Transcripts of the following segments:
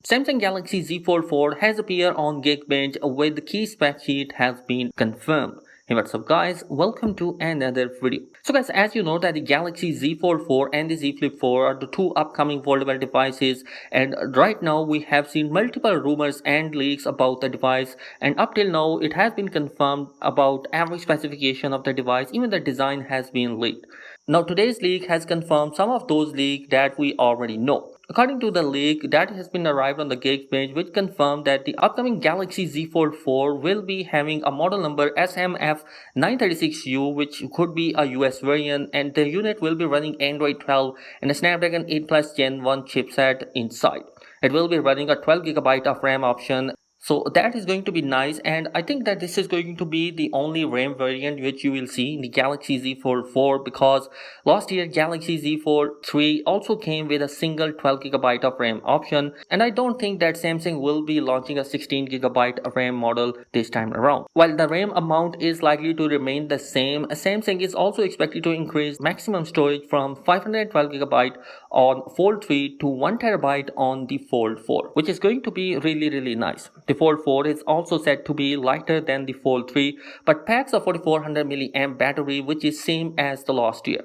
Samsung Galaxy Z Fold4 has appeared on Geekbench with the key spec sheet has been confirmed. Hey, what's up guys, welcome to another video. So guys, as you know that the Galaxy Z Fold4 and the Z Flip 4 are the two upcoming foldable devices, and right now we have seen multiple rumors and leaks about the device, and up till now it has been confirmed about every specification of the device. Even the design has been leaked. Now today's leak has confirmed some of those leaks that we already know. According to the leak that has been arrived on the Geekbench, which confirmed that the upcoming Galaxy Z Fold 4 will be having a model number SMF936U, which could be a US variant, and the unit will be running Android 12 and a Snapdragon 8 Plus Gen 1 chipset inside. It will be running a 12GB of RAM option. So that is going to be nice, and I think that this is going to be the only RAM variant which you will see in the Galaxy Z Fold 4, because last year Galaxy Z Fold 3 also came with a single 12GB of RAM option, and I don't think that Samsung will be launching a 16GB RAM model this time around. While the RAM amount is likely to remain the same, Samsung is also expected to increase maximum storage from 512GB on Fold 3 to 1TB on the Fold 4, which is going to be really nice. The Fold 4 is also said to be lighter than the Fold 3, but packs a 4400 mAh battery, which is same as the last year.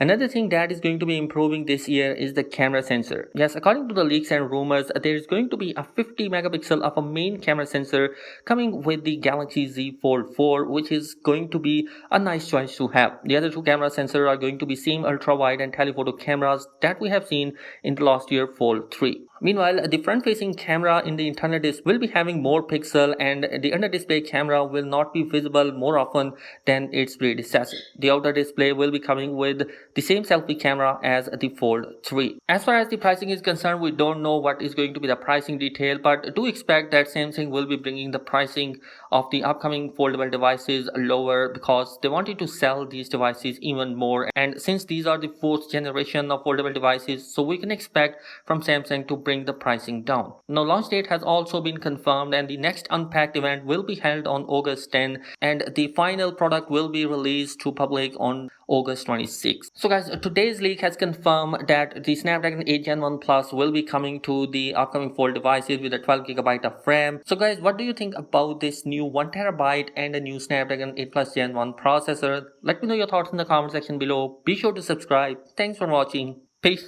Another thing that is going to be improving this year is the camera sensor. Yes, according to the leaks and rumors, there is going to be a 50 megapixel of a main camera sensor coming with the Galaxy Z Fold 4, which is going to be a nice choice to have. The other two camera sensors are going to be same ultra wide and telephoto cameras that we have seen in the last year Fold 3. Meanwhile, the front-facing camera in the internal display will be having more pixel, and the under-display camera will not be visible more often than its predecessor. The outer display will be coming with the same selfie camera as the Fold 3. As far as the pricing is concerned, we don't know what is going to be the pricing detail, but do expect that Samsung will be bringing the pricing of the upcoming foldable devices lower, because they wanted to sell these devices even more, and since these are the fourth generation of foldable devices, so we can expect from Samsung to bring the pricing down. Now launch date has also been confirmed, and the next Unpacked event will be held on August 10, and the final product will be released to public on August 26. So guys, today's leak has confirmed that the Snapdragon 8 Gen 1 Plus will be coming to the upcoming Fold devices with a 12GB of RAM. So guys, what do you think about this new 1TB and a new Snapdragon 8 Plus Gen 1 processor? Let me know your thoughts in the comment section below. Be sure to subscribe. Thanks for watching. Peace.